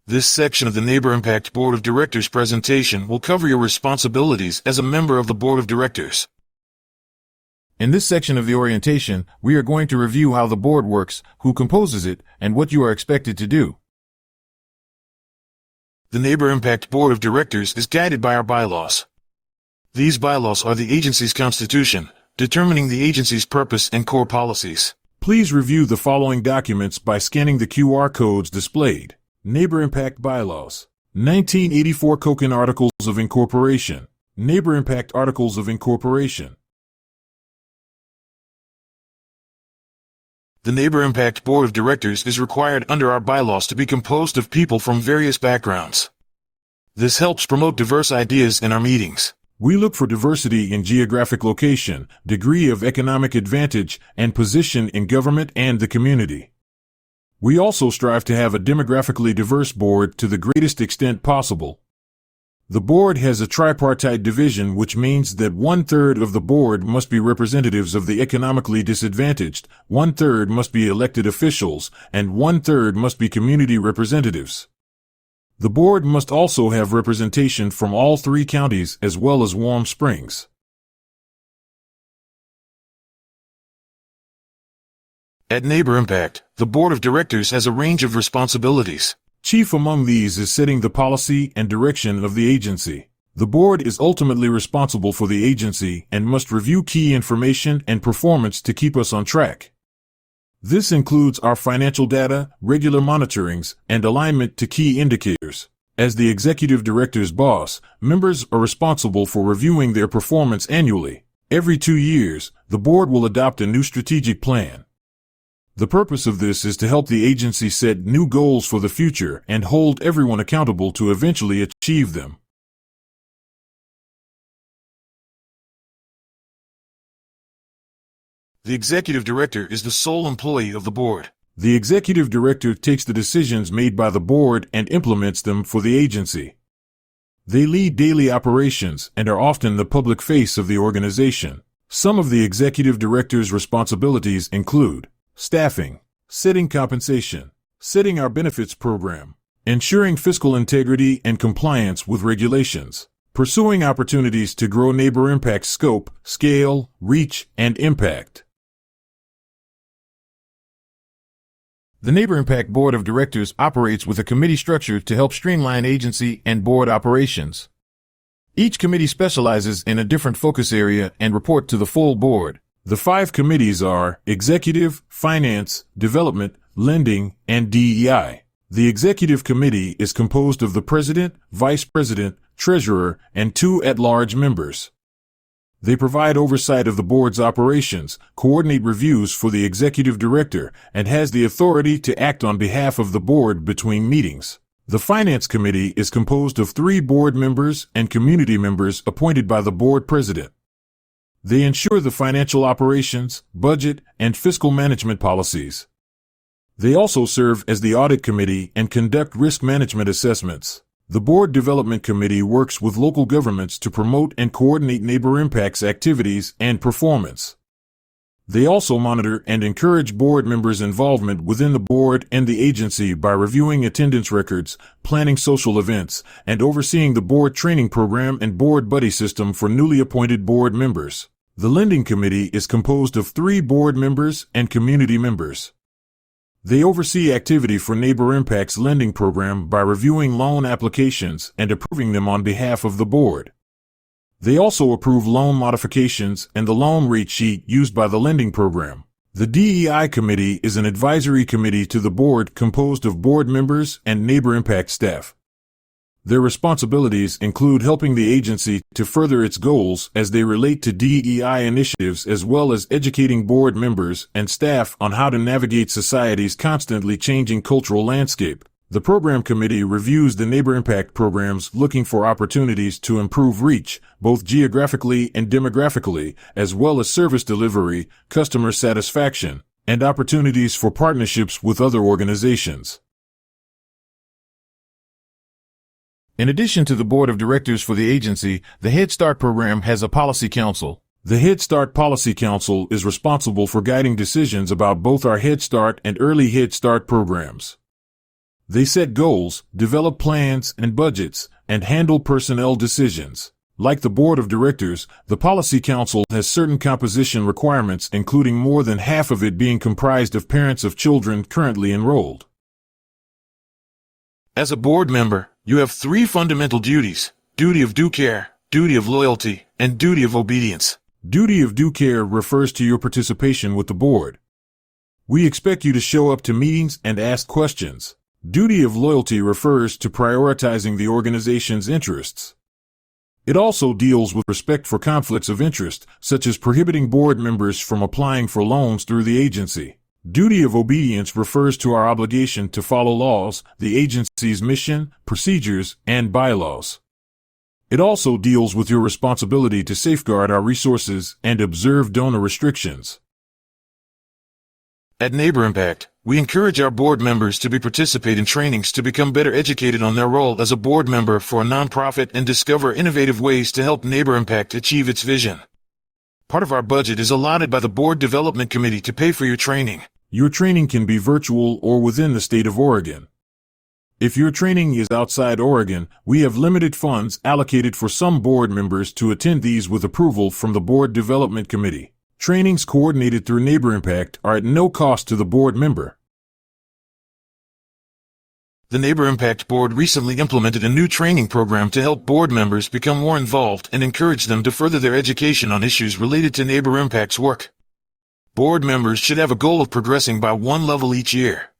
This section of the Neighbor Impact Board of Directors presentation will cover your responsibilities as a member of the Board of Directors. In this section of the orientation, we are going to review how the board works, who composes it, and what you are expected to do. The Neighbor Impact Board of Directors is guided by our bylaws. These bylaws are the agency's constitution, determining the agency's purpose and core policies. Please review the following documents by scanning the QR codes displayed. Neighbor Impact Bylaws. 1984 Kochen Articles of Incorporation. Neighbor Impact Articles of Incorporation. The Neighbor Impact Board of Directors is required under our bylaws to be composed of people from various backgrounds. This helps promote diverse ideas in our meetings. We look for diversity in geographic location, degree of economic advantage, and position in government and the community. We also strive to have a demographically diverse board to the greatest extent possible. The board has a tripartite division, which means that 1/3 of the board must be representatives of the economically disadvantaged, 1/3 must be elected officials, and 1/3 must be community representatives. The board must also have representation from all 3 counties as well as Warm Springs. At Neighbor Impact, the Board of Directors has a range of responsibilities. Chief among these is setting the policy and direction of the agency. The board is ultimately responsible for the agency and must review key information and performance to keep us on track. This includes our financial data, regular monitorings, and alignment to key indicators. As the executive director's boss, members are responsible for reviewing their performance annually. Every 2 years, the board will adopt a new strategic plan. The purpose of this is to help the agency set new goals for the future and hold everyone accountable to eventually achieve them. The executive director is the sole employee of the board. The executive director takes the decisions made by the board and implements them for the agency. They lead daily operations and are often the public face of the organization. Some of the executive director's responsibilities include staffing, setting compensation, setting our benefits program, ensuring fiscal integrity and compliance with regulations, pursuing opportunities to grow Neighbor Impact's scope, scale, reach, and impact. The Neighbor Impact Board of Directors operates with a committee structure to help streamline agency and board operations. Each committee specializes in a different focus area and report to the full board. The 5 committees are Executive, Finance, Development, Lending, and DEI. The Executive Committee is composed of the President, Vice President, Treasurer, and 2 at-large members. They provide oversight of the board's operations, coordinate reviews for the Executive Director, and has the authority to act on behalf of the board between meetings. The Finance Committee is composed of 3 board members and community members appointed by the board president. They ensure the financial operations, budget, and fiscal management policies. They also serve as the Audit Committee and conduct risk management assessments. The Board Development Committee works with local governments to promote and coordinate Neighbor Impact's activities and performance. They also monitor and encourage board members' involvement within the board and the agency by reviewing attendance records, planning social events, and overseeing the board training program and board buddy system for newly appointed board members. The Lending Committee is composed of 3 board members and community members. They oversee activity for Neighbor Impact's lending program by reviewing loan applications and approving them on behalf of the board. They also approve loan modifications and the loan rate sheet used by the lending program. The DEI Committee is an advisory committee to the board composed of board members and Neighbor Impact staff. Their responsibilities include helping the agency to further its goals as they relate to DEI initiatives, as well as educating board members and staff on how to navigate society's constantly changing cultural landscape. The Program Committee reviews the Neighbor Impact programs, looking for opportunities to improve reach, both geographically and demographically, as well as service delivery, customer satisfaction, and opportunities for partnerships with other organizations. In addition to the board of directors for the agency, the Head Start program has a policy council. The Head Start Policy Council is responsible for guiding decisions about both our Head Start and Early Head Start programs. They set goals, develop plans and budgets, and handle personnel decisions. Like the board of directors, the policy council has certain composition requirements, including more than half of it being comprised of parents of children currently enrolled. As a board member, you have 3 fundamental duties: duty of due care, duty of loyalty, and duty of obedience. Duty of due care refers to your participation with the board. We expect you to show up to meetings and ask questions. Duty of loyalty refers to prioritizing the organization's interests. It also deals with respect for conflicts of interest, such as prohibiting board members from applying for loans through the agency. Duty of obedience refers to our obligation to follow laws, the agency's mission, procedures, and bylaws. It also deals with your responsibility to safeguard our resources and observe donor restrictions. At Neighbor Impact, we encourage our board members to participate in trainings to become better educated on their role as a board member for a nonprofit and discover innovative ways to help Neighbor Impact achieve its vision. Part of our budget is allotted by the Board Development Committee to pay for your training. Your training can be virtual or within the state of Oregon. If your training is outside Oregon, we have limited funds allocated for some board members to attend these with approval from the Board Development Committee. Trainings coordinated through Neighbor Impact are at no cost to the board member. The Neighbor Impact Board recently implemented a new training program to help board members become more involved and encourage them to further their education on issues related to Neighbor Impact's work. Board members should have a goal of progressing by 1 level each year.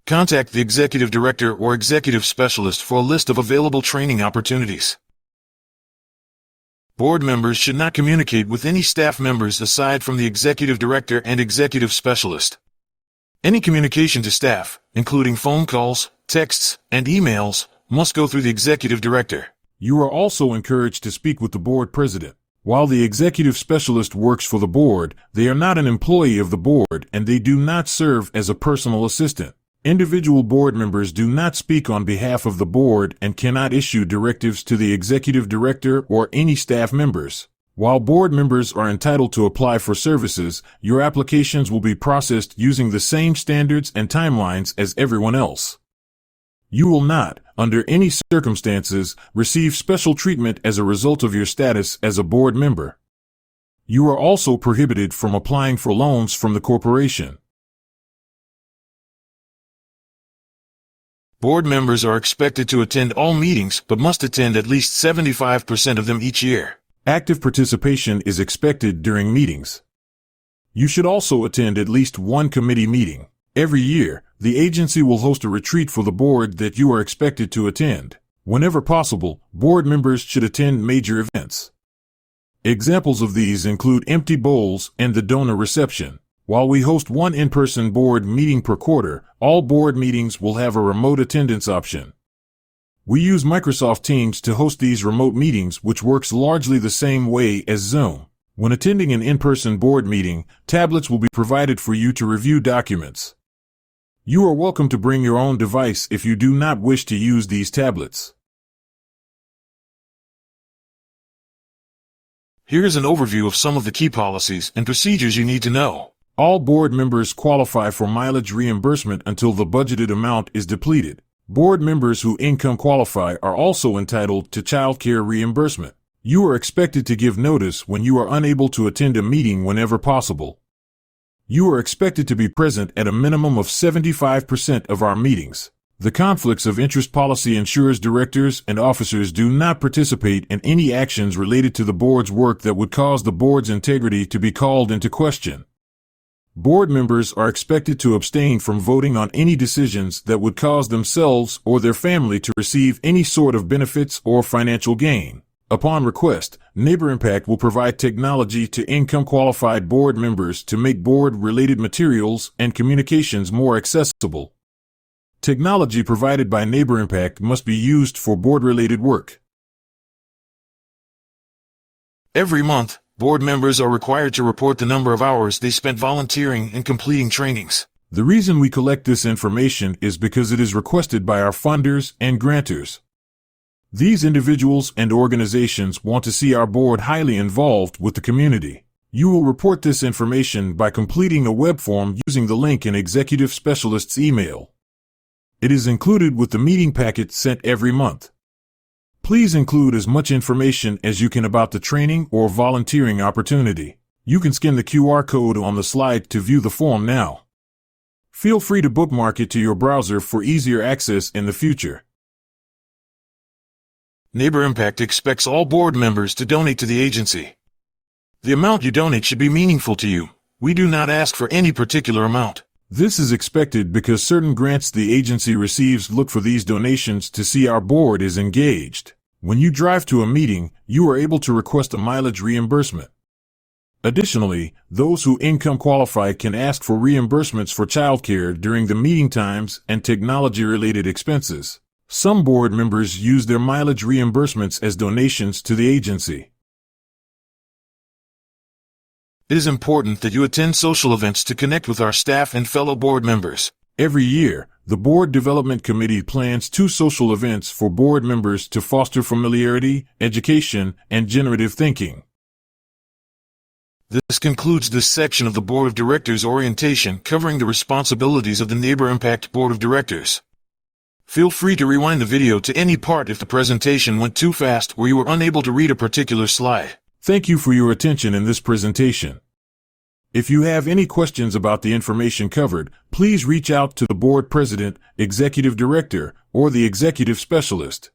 Contact the executive director or executive specialist for a list of available training opportunities. Board members should not communicate with any staff members aside from the executive director and executive specialist. Any communication to staff, including phone calls, texts, and emails, must go through the executive director. You are also encouraged to speak with the board president. While the executive specialist works for the board, they are not an employee of the board and they do not serve as a personal assistant. Individual board members do not speak on behalf of the board and cannot issue directives to the executive director or any staff members. While board members are entitled to apply for services, your applications will be processed using the same standards and timelines as everyone else. You will not, under any circumstances, receive special treatment as a result of your status as a board member. You are also prohibited from applying for loans from the corporation. Board members are expected to attend all meetings but must attend at least 75% of them each year. Active participation is expected during meetings. You should also attend at least 1 committee meeting. Every year, the agency will host a retreat for the board that you are expected to attend. Whenever possible, board members should attend major events. Examples of these include empty bowls and the donor reception. While we host 1 in-person board meeting per quarter, all board meetings will have a remote attendance option. We use Microsoft Teams to host these remote meetings, which works largely the same way as Zoom. When attending an in-person board meeting, tablets will be provided for you to review documents. You are welcome to bring your own device if you do not wish to use these tablets. Here is an overview of some of the key policies and procedures you need to know. All board members qualify for mileage reimbursement until the budgeted amount is depleted. Board members who income qualify are also entitled to child care reimbursement. You are expected to give notice when you are unable to attend a meeting whenever possible. You are expected to be present at a minimum of 75% of our meetings. The conflicts of interest policy ensures directors and officers do not participate in any actions related to the board's work that would cause the board's integrity to be called into question. Board members are expected to abstain from voting on any decisions that would cause themselves or their family to receive any sort of benefits or financial gain. Upon request, Neighbor Impact will provide technology to income-qualified board members to make board-related materials and communications more accessible. Technology provided by Neighbor Impact must be used for board-related work. Every month, board members are required to report the number of hours they spent volunteering and completing trainings. The reason we collect this information is because it is requested by our funders and grantors. These individuals and organizations want to see our board highly involved with the community. You will report this information by completing a web form using the link in Executive Specialist's email. It is included with the meeting packet sent every month. Please include as much information as you can about the training or volunteering opportunity. You can scan the QR code on the slide to view the form now. Feel free to bookmark it to your browser for easier access in the future. Neighbor Impact expects all board members to donate to the agency. The amount you donate should be meaningful to you. We do not ask for any particular amount. This is expected because certain grants the agency receives look for these donations to see our board is engaged. When you drive to a meeting, you are able to request a mileage reimbursement. Additionally, those who income qualify can ask for reimbursements for childcare during the meeting times and technology-related expenses. Some board members use their mileage reimbursements as donations to the agency. It is important that you attend social events to connect with our staff and fellow board members. Every year, the Board Development Committee plans 2 social events for board members to foster familiarity, education, and generative thinking. This concludes this section of the Board of Directors orientation covering the responsibilities of the Neighbor Impact Board of Directors. Feel free to rewind the video to any part if the presentation went too fast or you were unable to read a particular slide. Thank you for your attention in this presentation. If you have any questions about the information covered, please reach out to the board president, executive director, or the executive specialist.